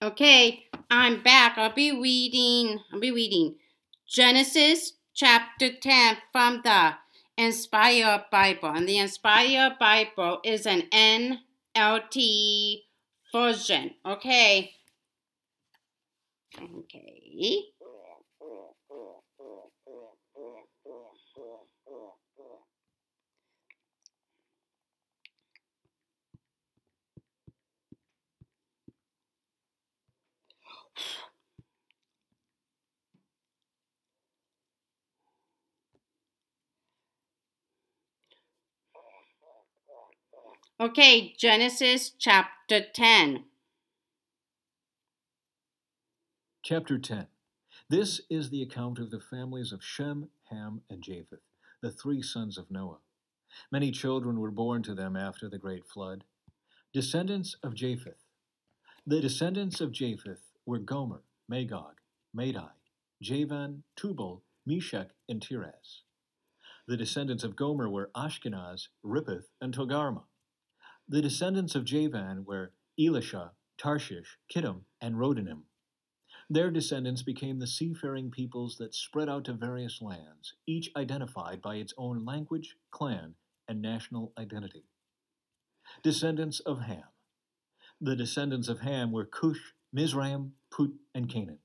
Okay, I'm back. I'll be reading Genesis chapter 10 from the Inspired Bible. And the Inspired Bible is an NLT version. Okay. Okay, Genesis chapter 10. Chapter 10. This is the account of the families of Shem, Ham, and Japheth, the three sons of Noah. Many children were born to them after the great flood. Descendants of Japheth. The descendants of Japheth were Gomer, Magog, Madai, Javan, Tubal, Meshech, and Tiras. The descendants of Gomer were Ashkenaz, Rippeth, and Togarmah. The descendants of Javan were Elisha, Tarshish, Kittim, and Rodanim. Their descendants became the seafaring peoples that spread out to various lands, each identified by its own language, clan, and national identity. Descendants of Ham. The descendants of Ham were Cush, Mizraim, Put, and Canaan.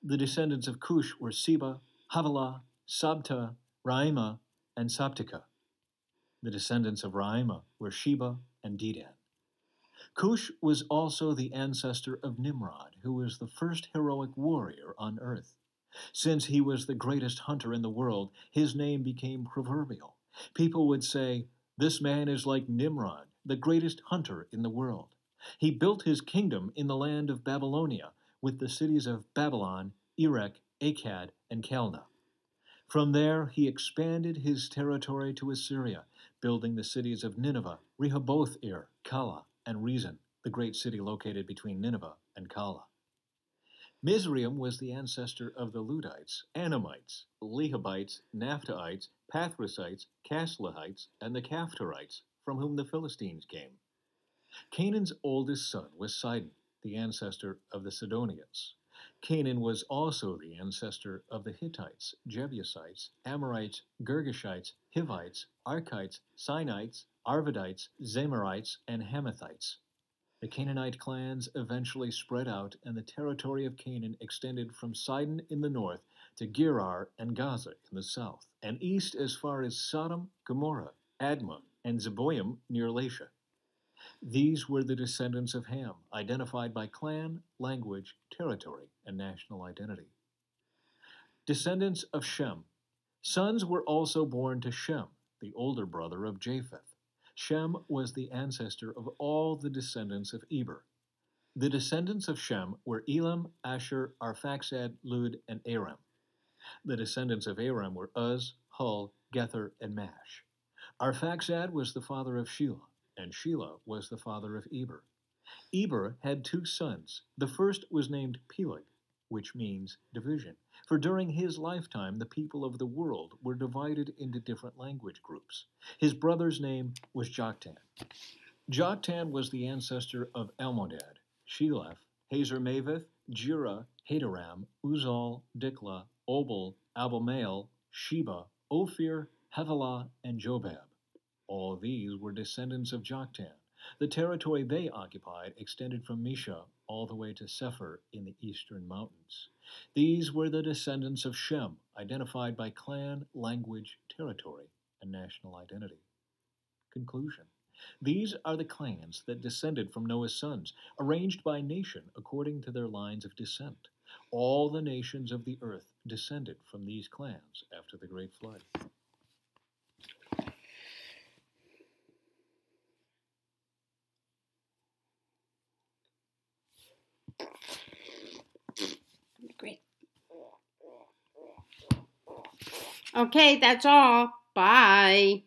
The descendants of Cush were Seba, Havilah, Sabta, Raimah, and Sabteka. The descendants of Raimah were Sheba and Dedan. Cush was also the ancestor of Nimrod, who was the first heroic warrior on earth. Since he was the greatest hunter in the world, his name became proverbial. People would say, "This man is like Nimrod, the greatest hunter in the world." He built his kingdom in the land of Babylonia, with the cities of Babylon, Erech, Akkad, and Calneh. From there, he expanded his territory to Assyria, building the cities of Nineveh, Rehoboth-ir, Calah, and Rezin, the great city located between Nineveh and Calah. Mizraim was the ancestor of the Ludites, Anamites, Lehabites, Naphtalites, Pathrusites, Casluhites, and the Caphtorites, from whom the Philistines came. Canaan's oldest son was Sidon, the ancestor of the Sidonians. Canaan was also the ancestor of the Hittites, Jebusites, Amorites, Girgashites, Hivites, Arkites, Sinites, Arvadites, Zamorites, and Hamathites. The Canaanite clans eventually spread out, and the territory of Canaan extended from Sidon in the north to Gerar and Gaza in the south, and east as far as Sodom, Gomorrah, Admah, and Zeboim near Lasha. These were the descendants of Ham, identified by clan, language, territory, and national identity. Descendants of Shem. Sons were also born to Shem, the older brother of Japheth. Shem was the ancestor of all the descendants of Eber. The descendants of Shem were Elam, Asher, Arphaxad, Lud, and Aram. The descendants of Aram were Uz, Hul, Gether, and Mash. Arphaxad was the father of Shelah, and Shelah was the father of Eber. Eber had two sons. The first was named Peleg, which means division, for during his lifetime the people of the world were divided into different language groups. His brother's name was Joktan. Joktan was the ancestor of Almodad, Sheleph, Hazarmaveth, Jura, Hadoram, Uzal, Diklah, Obal, Abimael, Sheba, Ophir, Havilah, and Jobab. All these were descendants of Joktan. The territory they occupied extended from Mesha all the way to Sephir in the eastern mountains. These were the descendants of Shem, identified by clan, language, territory, and national identity. Conclusion. These are the clans that descended from Noah's sons, arranged by nation according to their lines of descent. All the nations of the earth descended from these clans after the great flood. Great. Okay, that's all. Bye.